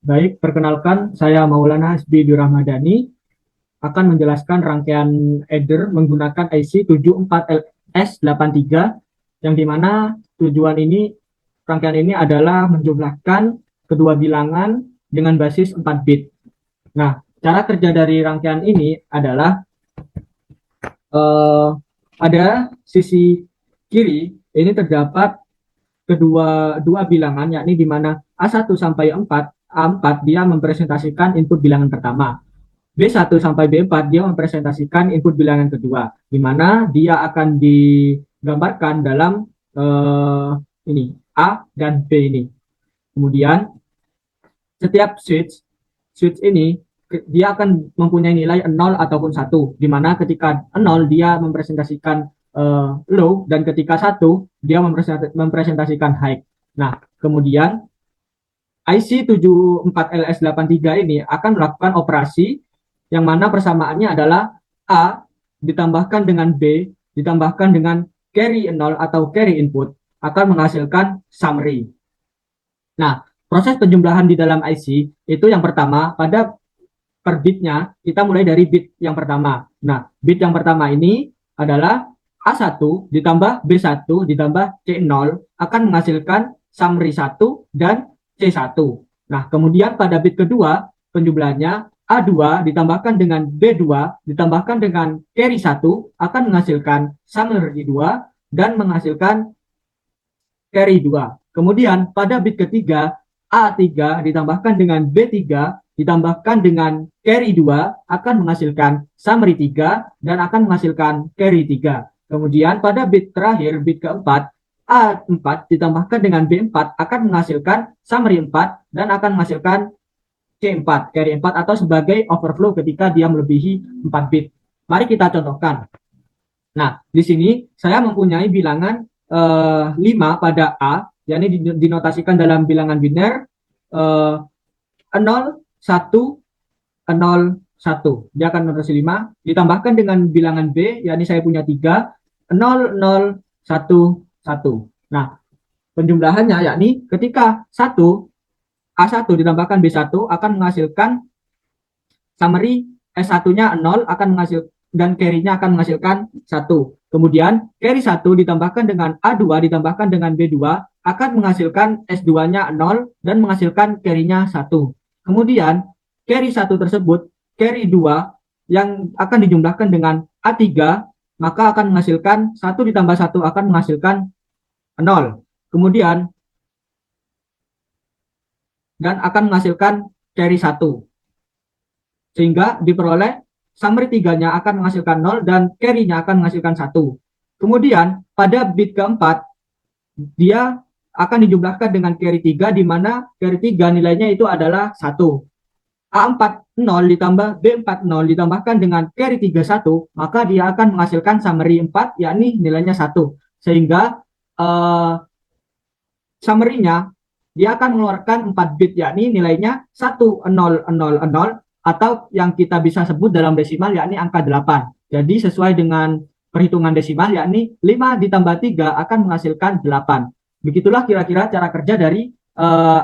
Baik, perkenalkan saya Maulana Hasbi Ramadhani akan menjelaskan rangkaian adder menggunakan IC 74LS83 yang dimana rangkaian ini adalah menjumlahkan kedua bilangan dengan basis 4 bit. Nah, cara kerja dari rangkaian ini adalah pada sisi kiri ini terdapat dua bilangan, yakni di mana A1 sampai 4, A4 dia mempresentasikan input bilangan pertama. B1 sampai B4 dia mempresentasikan input bilangan kedua, di mana dia akan digambarkan dalam ini A dan B ini. Kemudian setiap switch ini dia akan mempunyai nilai 0 ataupun 1, di mana ketika 0 dia mempresentasikan low dan ketika 1 dia mempresentasikan high. Nah, kemudian IC 74LS83 ini akan melakukan operasi yang mana persamaannya adalah A ditambahkan dengan B ditambahkan dengan carry 0 atau carry input akan menghasilkan summary. Nah, proses penjumlahan di dalam IC itu yang pertama pada per bitnya kita mulai dari bit yang pertama. Nah, bit yang pertama ini adalah A1 ditambah B1 ditambah C0 akan menghasilkan summary 1 dan C1. Nah, kemudian pada bit kedua penjumlahannya A2 ditambahkan dengan B2 ditambahkan dengan carry 1 akan menghasilkan summary 2 dan menghasilkan carry 2. Kemudian pada bit ketiga A3 ditambahkan dengan B3 ditambahkan dengan carry 2 akan menghasilkan summary 3 dan akan menghasilkan carry 3. Kemudian pada bit terakhir, bit keempat, A4 ditambahkan dengan B4 akan menghasilkan summary 4 dan akan menghasilkan C4, carry 4 atau sebagai overflow ketika dia melebihi 4 bit. Mari kita contohkan. Nah, di sini saya mempunyai bilangan 5 pada A, yakni dinotasikan dalam bilangan biner 0, 1, 0, 1. Dia akan notasi 5. Ditambahkan dengan bilangan B, yakni saya punya 3, 0, 0, 1, 1. Nah, penjumlahannya yakni ketika 1, A1 ditambahkan B1 akan menghasilkan summary S1-nya 0 akan menghasilkan dan carry-nya akan menghasilkan 1. Kemudian carry 1 ditambahkan dengan A2 ditambahkan dengan B2 akan menghasilkan S2-nya 0 dan menghasilkan carry-nya 1. Kemudian carry 1 tersebut, carry 2 yang akan dijumlahkan dengan A3 maka akan menghasilkan 1 ditambah 1 akan menghasilkan 0. Kemudian dan akan menghasilkan carry 1. Sehingga diperoleh summary 3-nya akan menghasilkan 0 dan carry-nya akan menghasilkan 1. Kemudian pada bit keempat dia akan dijumlahkan dengan carry 3 di mana carry 3 nilainya itu adalah 1. A4 0 ditambah B4 0 ditambahkan dengan carry 3 1, maka dia akan menghasilkan summary 4 yakni nilainya 1. Sehingga summary-nya dia akan mengeluarkan 4 bit yakni nilainya 1000 atau yang kita bisa sebut dalam desimal yakni angka 8. Jadi sesuai dengan perhitungan desimal yakni 5 ditambah 3 akan menghasilkan 8. Begitulah kira-kira cara kerja dari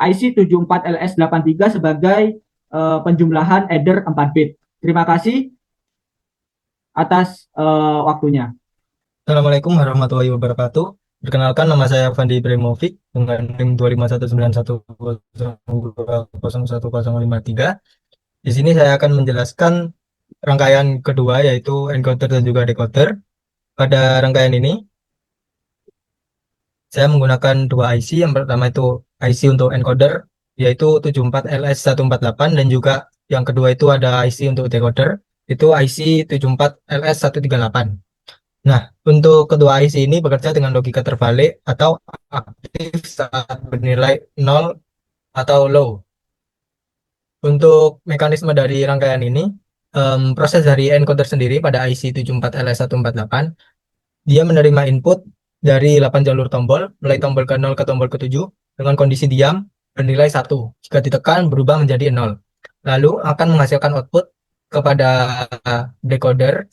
IC 74LS83 sebagai penjumlahan adder 4 bit. Terima kasih atas waktunya. Assalamualaikum warahmatullahi wabarakatuh. Perkenalkan, nama saya Fandi Ibrahimovic dengan NIM 2519120201053. Di sini saya akan menjelaskan rangkaian kedua yaitu encoder dan juga decoder. Pada rangkaian ini saya menggunakan dua IC. Yang pertama itu IC untuk encoder yaitu 74LS148 dan juga yang kedua itu ada IC untuk decoder itu IC 74LS138. Nah, untuk kedua IC ini bekerja dengan logika terbalik atau aktif saat bernilai 0 atau low. Untuk mekanisme dari rangkaian ini, proses dari encoder sendiri pada IC 74LS148, dia menerima input dari 8 jalur tombol, mulai tombol ke 0 ke tombol ke 7, dengan kondisi diam bernilai 1. Jika ditekan berubah menjadi 0. Lalu akan menghasilkan output kepada decoder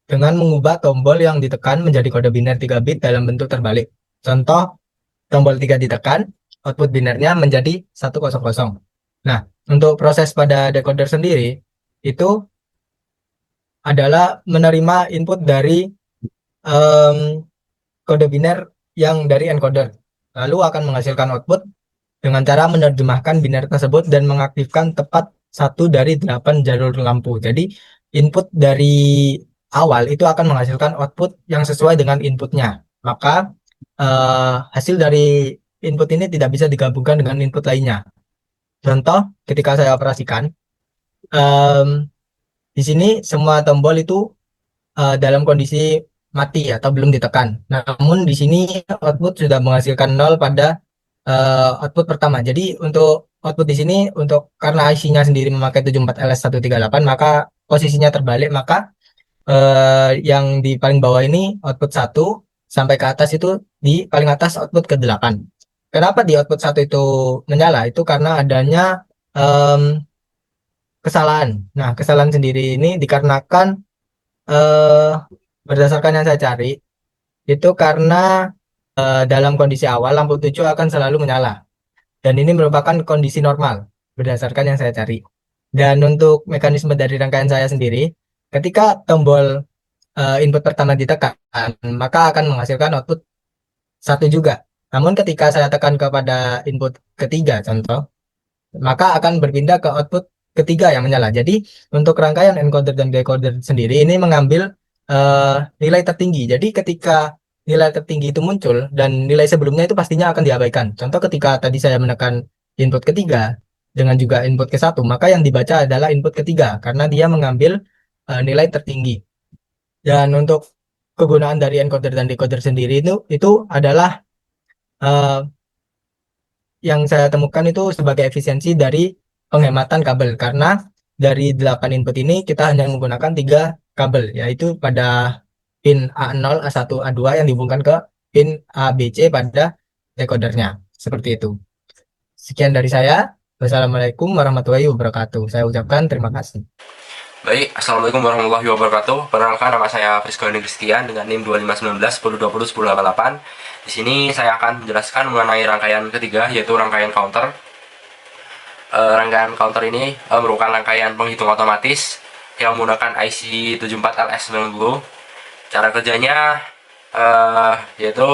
dengan mengubah tombol yang ditekan menjadi kode biner 3 bit dalam bentuk terbalik. Contoh, tombol 3 ditekan, output binernya menjadi 100. Nah, untuk proses pada decoder sendiri itu adalah menerima input dari em, kode biner yang dari encoder, lalu akan menghasilkan output dengan cara menerjemahkan biner tersebut dan mengaktifkan tepat satu dari 8 jalur lampu. Jadi input dari awal itu akan menghasilkan output yang sesuai dengan inputnya. Maka hasil dari input ini tidak bisa digabungkan dengan input lainnya. Contoh, ketika saya operasikan, em, di sini semua tombol itu dalam kondisi mati atau belum ditekan. Namun di sini output sudah menghasilkan nol pada output pertama. Jadi untuk output di sini untuk karena IC-nya sendiri memakai 74LS138 maka posisinya terbalik, maka yang di paling bawah ini output 1 sampai ke atas itu di paling atas output ke 8. Kenapa di output 1 itu menyala? Itu karena adanya em, kesalahan. Nah, kesalahan sendiri ini dikarenakan eh berdasarkan yang saya cari itu karena dalam kondisi awal lampu 7 akan selalu menyala dan ini merupakan kondisi normal berdasarkan yang saya cari. Dan untuk mekanisme dari rangkaian saya sendiri, ketika tombol input pertama ditekan, maka akan menghasilkan output 1 juga. Namun ketika saya tekan kepada input ketiga, contoh, maka akan berpindah ke output ketiga yang menyala. Jadi untuk rangkaian encoder dan decoder sendiri ini mengambil nilai tertinggi. Jadi ketika nilai tertinggi itu muncul dan nilai sebelumnya itu pastinya akan diabaikan. Contoh ketika tadi saya menekan input ketiga dengan juga input ke satu, maka yang dibaca adalah input ketiga karena dia mengambil nilai tertinggi. Dan untuk kegunaan dari encoder dan decoder sendiri itu adalah eh, yang saya temukan itu sebagai efisiensi dari penghematan kabel karena dari 8 input ini kita hanya menggunakan 3 kabel yaitu pada pin A0, A1, A2 yang dihubungkan ke pin ABC pada decodernya. Seperti itu. Sekian dari saya. Wassalamualaikum warahmatullahi wabarakatuh. Saya ucapkan terima kasih. Baik, Assalamualaikum warahmatullahi wabarakatuh. Perkenalkan, nama saya Frisko Yoni Christian dengan NIM 2519 1020 1088. Di sini saya akan menjelaskan mengenai rangkaian ketiga, yaitu rangkaian counter. Rangkaian counter ini merupakan rangkaian penghitung otomatis yang menggunakan IC 74LS90. Cara kerjanya yaitu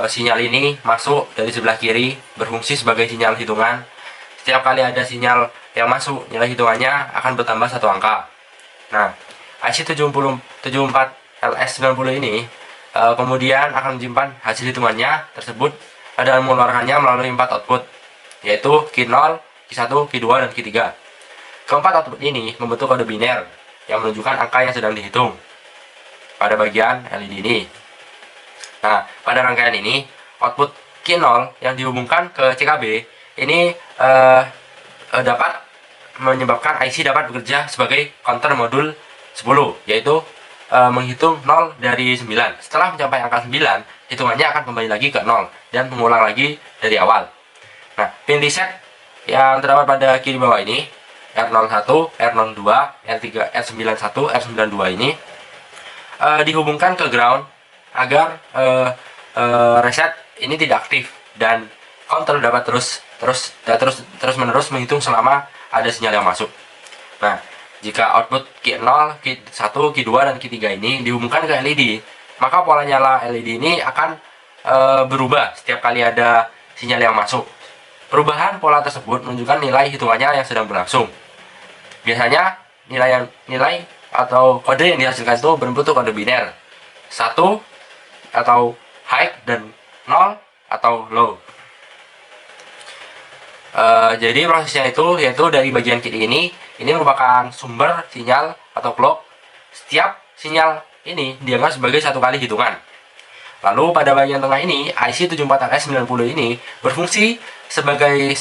sinyal ini masuk dari sebelah kiri, berfungsi sebagai sinyal hitungan. Setiap kali ada sinyal yang masuk, nilai hitungannya akan bertambah satu angka. Nah, IC 74LS90 ini kemudian akan menyimpan hasil hitungannya tersebut dan mengeluarkannya melalui 4 output, yaitu Q0, Q1, Q2, dan Q3. Keempat output ini membentuk kode biner yang menunjukkan angka yang sedang dihitung pada bagian LED ini. Nah, pada rangkaian ini, output Q0 yang dihubungkan ke CKB ini dapat menyebabkan IC dapat bekerja sebagai counter modul 10, yaitu menghitung 0 dari 9. Setelah mencapai angka 9, hitungannya akan kembali lagi ke 0 dan mengulang lagi dari awal. Nah, pin reset yang terdapat pada kiri bawah ini, R01, R02, R3, R91, R92 ini dihubungkan ke ground agar reset ini tidak aktif dan counter dapat terus menerus menghitung selama ada sinyal yang masuk. Nah, jika output Q0, Q1, Q2, dan Q3 ini dihubungkan ke LED, maka pola nyala LED ini akan berubah setiap kali ada sinyal yang masuk. Perubahan pola tersebut menunjukkan nilai hitungannya yang sedang berlangsung. Biasanya nilai atau kode yang dihasilkan itu berbentuk kode biner, 1 atau high dan 0 atau low. Jadi prosesnya itu yaitu dari bagian kiri ini merupakan sumber sinyal atau clock. Setiap sinyal ini dianggap sebagai satu kali hitungan. Lalu pada bagian tengah ini IC 74LS90 ini berfungsi sebagai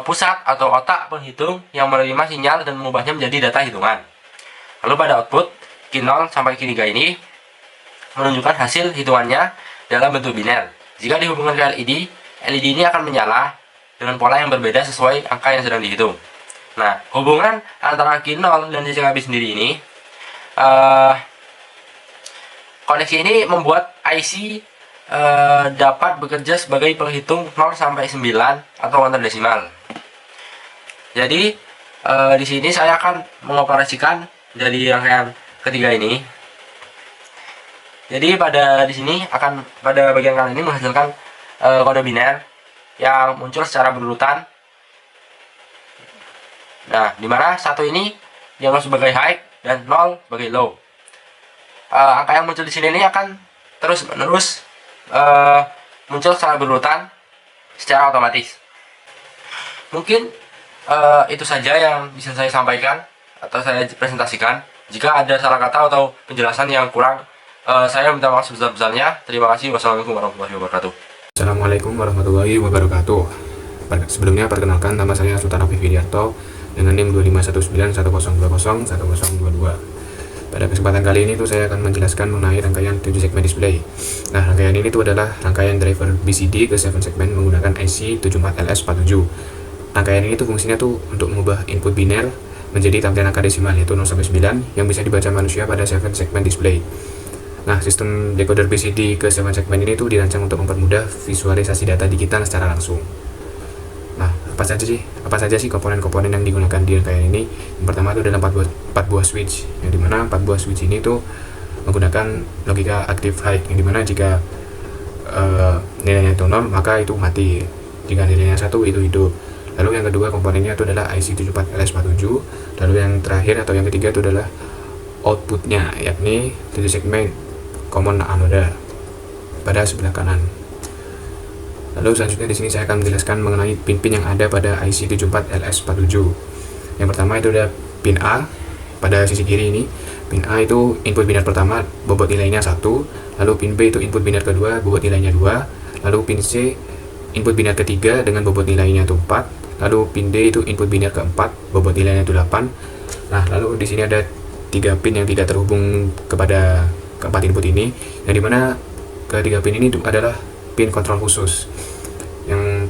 pusat atau otak penghitung yang menerima sinyal dan mengubahnya menjadi data hitungan. Lalu pada output Q0 sampai Q3 ini menunjukkan hasil hitungannya dalam bentuk biner. Jika dihubungkan ke LED, LED ini akan menyala dengan pola yang berbeda sesuai angka yang sedang dihitung. Nah, hubungan antara Q0 dan CKB sendiri ini, koneksi ini membuat IC dapat bekerja sebagai penghitung 0 sampai 9 atau counter desimal. Jadi di sini saya akan mengoperasikan dari rangkaian ketiga ini. Jadi pada di sini akan pada bagian kanan ini menghasilkan kode biner yang muncul secara berurutan. Nah, dimana satu ini dianggap sebagai high dan 0 sebagai low. Angka yang muncul di sini ini akan terus menerus muncul secara berurutan secara otomatis. Mungkin itu saja yang bisa saya sampaikan atau saya presentasikan. Jika ada salah kata atau penjelasan yang kurang, saya minta maaf sebesar-besarnya. Terima kasih. Wassalamualaikum warahmatullahi wabarakatuh. Assalamualaikum warahmatullahi wabarakatuh. Sebelumnya perkenalkan, nama saya Sultan Afif Widiarto dengan NIM 251910201022. Pada kesempatan kali ini tuh saya akan menjelaskan mengenai rangkaian 7 segmen display. Nah, rangkaian ini tuh adalah rangkaian driver BCD ke 7 segmen menggunakan IC 74LS47. Rangkaian ini tuh fungsinya tuh untuk mengubah input biner menjadi tampilan angka desimal yaitu 0 sampai 9 yang bisa dibaca manusia pada 7 segmen display. Nah, sistem decoder BCD ke 7 segmen ini tuh dirancang untuk mempermudah visualisasi data digital secara langsung. Nah, apa saja sih komponen-komponen yang digunakan di rangkaian ini? Yang pertama itu adalah 4 buah switch, yang dimana 4 buah switch ini tuh menggunakan logika active high, yang dimana jika nilainya itu 0 maka itu mati, jika nilainya 1 itu hidup. Lalu yang kedua komponennya itu adalah IC 74LS47. Lalu yang terakhir atau yang ketiga itu adalah outputnya, yakni 7 segmen common anoda pada sebelah kanan. Lalu selanjutnya di sini saya akan menjelaskan mengenai pin-pin yang ada pada IC 74LS47. Yang pertama itu ada pin A pada sisi kiri ini. Pin A itu input biner pertama, bobot nilainya 1. Lalu pin B itu input biner kedua, bobot nilainya 2. Lalu pin C input biner ketiga dengan bobot nilainya itu 4. Lalu pin D itu input biner keempat, bobot nilainya itu 8. Nah, lalu di sini ada 3 pin yang tidak terhubung kepada keempat input ini, yang dimana ketiga pin ini adalah pin kontrol khusus. Yang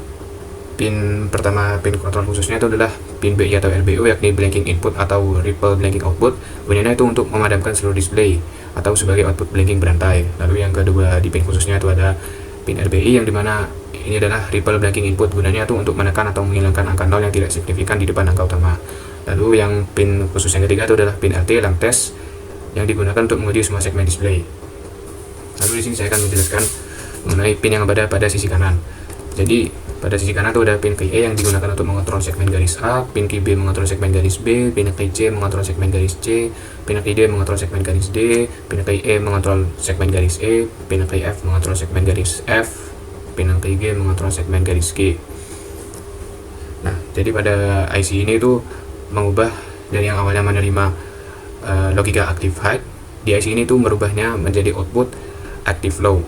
pin pertama, pin kontrol khususnya itu adalah pin BI atau RBO, yakni blinking input atau ripple blinking output. Gunanya itu untuk memadamkan seluruh display atau sebagai output blinking berantai. Lalu yang kedua di pin khususnya itu ada pin RBI, yang dimana ini adalah ripple blinking input. Gunanya itu untuk menekan atau menghilangkan angka 0 yang tidak signifikan di depan angka utama. Lalu yang pin khusus yang ketiga itu adalah pin LT, lamp test, yang digunakan untuk menguji semua segmen display. Lalu di sini saya akan menjelaskan mengenai pin yang ada pada sisi kanan. Jadi pada sisi kanan itu ada pin KE yang digunakan untuk mengontrol segmen garis A, pin KB mengontrol segmen garis B, pin KC mengontrol segmen garis C, pin KD mengontrol segmen garis D, pin KE mengontrol segmen garis E, pin KF mengontrol segmen garis F, pin KG mengontrol segmen garis G. Nah, jadi pada IC ini itu mengubah dari yang awalnya menerima logika active high, di IC ini tuh merubahnya menjadi output active low.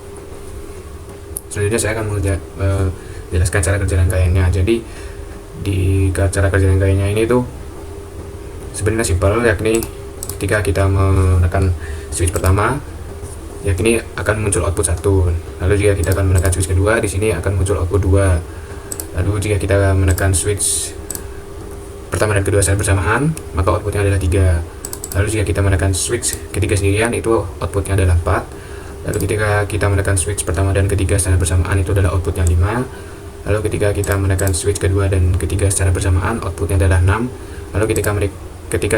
Selanjutnya saya akan menjelaskan cara kerja rangkaiannya. Jadi di cara kerja rangkaiannya ini tuh sebenarnya simpel, yakni ketika kita menekan switch pertama, yakni akan muncul output 1. Lalu jika kita akan menekan switch kedua, di sini akan muncul output 2. Lalu jika kita menekan switch pertama dan kedua secara bersamaan, maka outputnya adalah 3. Lalu jika kita menekan switch ketiga sendirian, itu outputnya adalah 4. Lalu ketika kita menekan switch pertama dan ketiga secara bersamaan, itu adalah outputnya 5. Lalu ketika kita menekan switch kedua dan ketiga secara bersamaan, outputnya adalah 6. Lalu ketika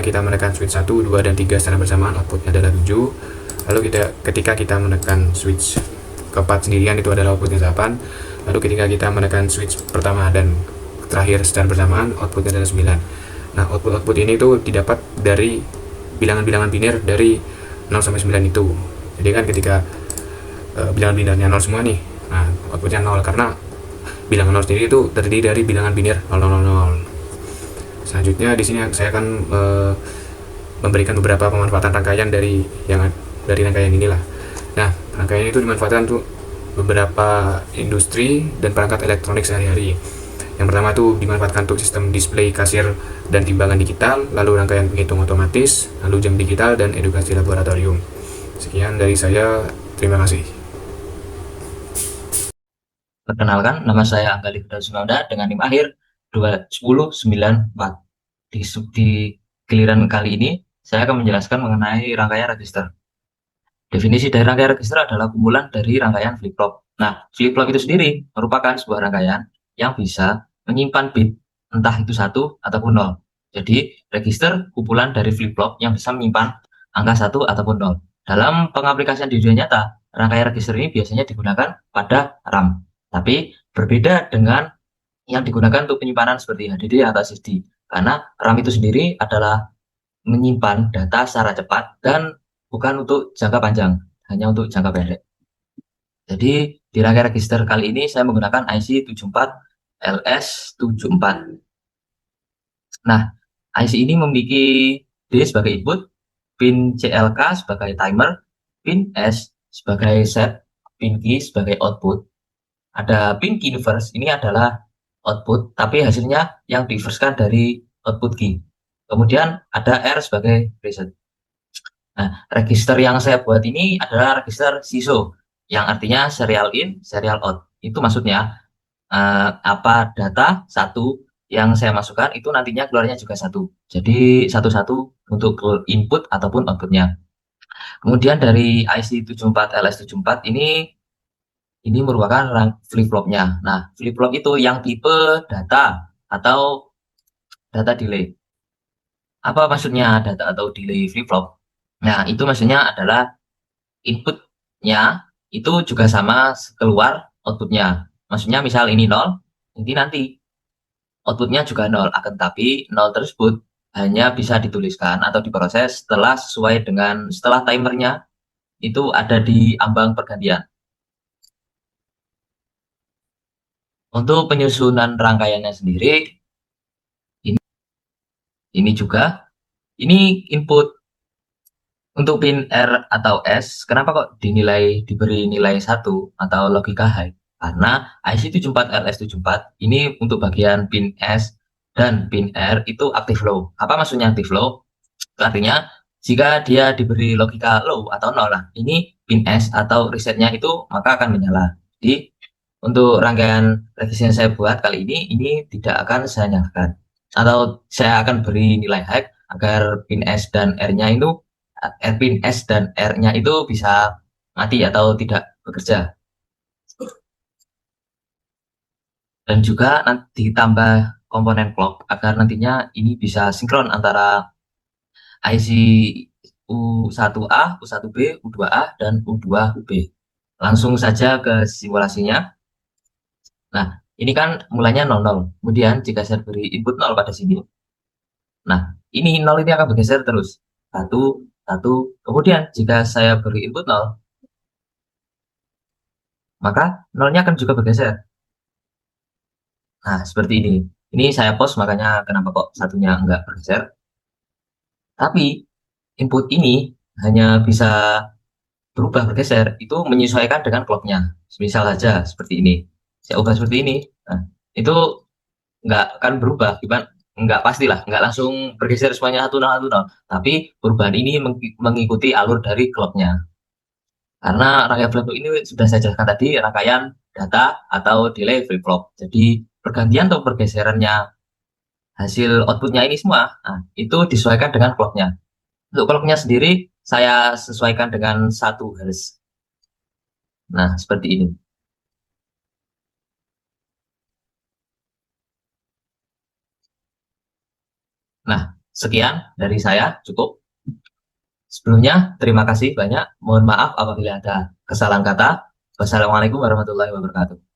kita menekan switch 1, 2, dan 3 secara bersamaan, outputnya adalah 7. Lalu ketika kita menekan switch keempat sendirian, itu adalah outputnya 8. Lalu ketika kita menekan switch pertama dan terakhir secara bersamaan, outputnya adalah 9. Nah, output ini tuh didapat dari bilangan-bilangan biner dari 0 sampai 9 itu. Jadi kan ketika bilangan binernya 0 semua nih, nah outputnya 0, karena bilangan 0 sendiri itu terdiri dari bilangan biner 000. Selanjutnya di sini saya akan memberikan beberapa pemanfaatan rangkaian dari rangkaian inilah. Nah, rangkaian itu dimanfaatkan untuk beberapa industri dan perangkat elektronik sehari-hari. Yang pertama itu dimanfaatkan untuk sistem display, kasir, dan timbangan digital, lalu rangkaian penghitung otomatis, lalu jam digital, dan edukasi laboratorium. Sekian dari saya, terima kasih. Perkenalkan, nama saya Angga Livda Sumauda dengan NIM akhir 21094. Di giliran kali ini, saya akan menjelaskan mengenai rangkaian register. Definisi dari rangkaian register adalah kumpulan dari rangkaian flip-flop. Nah, flip-flop itu sendiri merupakan sebuah rangkaian yang bisa menyimpan bit entah itu 1 ataupun 0. Jadi, register kumpulan dari flip-flop yang bisa menyimpan angka 1 ataupun 0. Dalam pengaplikasian di dunia nyata, rangkaian register ini biasanya digunakan pada RAM. Tapi, berbeda dengan yang digunakan untuk penyimpanan seperti HDD atau SSD. Karena RAM itu sendiri adalah menyimpan data secara cepat dan bukan untuk jangka panjang, hanya untuk jangka pendek. Jadi, di rangkaian register kali ini saya menggunakan IC 74LS74. Nah, IC ini memiliki D sebagai input, pin CLK sebagai timer, pin S sebagai set, pin Q sebagai output. Ada pin Q inverse, ini adalah output, tapi hasilnya yang diverskan dari output Q. Kemudian ada R sebagai reset. Nah, register yang saya buat ini adalah register SISO, yang artinya serial in, serial out. Itu maksudnya apa data satu yang saya masukkan itu nantinya keluarnya juga satu. Jadi satu-satu untuk input ataupun outputnya. Kemudian dari IC 74LS74 ini merupakan flip-flopnya. Nah, flip-flop itu yang tipe data atau data delay. Apa maksudnya data atau delay flip-flop? Nah, itu maksudnya adalah inputnya itu juga sama keluar outputnya. Maksudnya misal ini 0, ini nanti outputnya juga 0. Akan tetapi 0 tersebut hanya bisa dituliskan atau diproses setelah timernya itu ada di ambang pergantian. Untuk penyusunan rangkaiannya sendiri, ini juga, ini input untuk pin R atau S. Kenapa kok diberi nilai 1 atau logika high? Karena IC 74LS74 ini untuk bagian pin S dan pin R itu active low. Apa maksudnya active low? Artinya jika dia diberi logika low atau 0 lah, ini pin S atau resetnya itu maka akan menyala. Jadi untuk rangkaian register yang saya buat kali ini tidak akan saya nyalakan. Atau saya akan beri nilai high agar pin S dan R-nya itu pin S dan R-nya itu bisa mati atau tidak bekerja. Dan juga nanti ditambah komponen clock agar nantinya ini bisa sinkron antara IC U1A, U1B, U2A, dan U2B. Langsung saja ke simulasinya. Nah, ini kan mulanya 00. Kemudian jika saya beri input 0 pada sini. Nah, ini 0 ini akan bergeser terus. 1, 1. Kemudian jika saya beri input 0, maka 0-nya akan juga bergeser. Nah, seperti ini. Ini saya post, makanya kenapa kok satunya enggak bergeser. Tapi, input ini hanya bisa berubah bergeser, itu menyesuaikan dengan clock-nya. Misal saja seperti ini. Saya ubah seperti ini. Nah, itu nggak akan berubah. Nggak pastilah, nggak langsung bergeser semuanya 1-0-1-0. Tapi perubahan ini mengikuti alur dari clock-nya. Karena rangkaian flip-flop ini sudah saya jelaskan tadi, rangkaian data atau delay flip-flop. Jadi pergantian atau pergeserannya hasil outputnya ini semua, nah, itu disesuaikan dengan clock-nya. Untuk clock-nya sendiri, saya sesuaikan dengan 1 Hz. Nah, seperti ini. Nah, sekian dari saya, cukup. Sebelumnya, terima kasih banyak. Mohon maaf apabila ada kesalahan kata. Wassalamualaikum warahmatullahi wabarakatuh.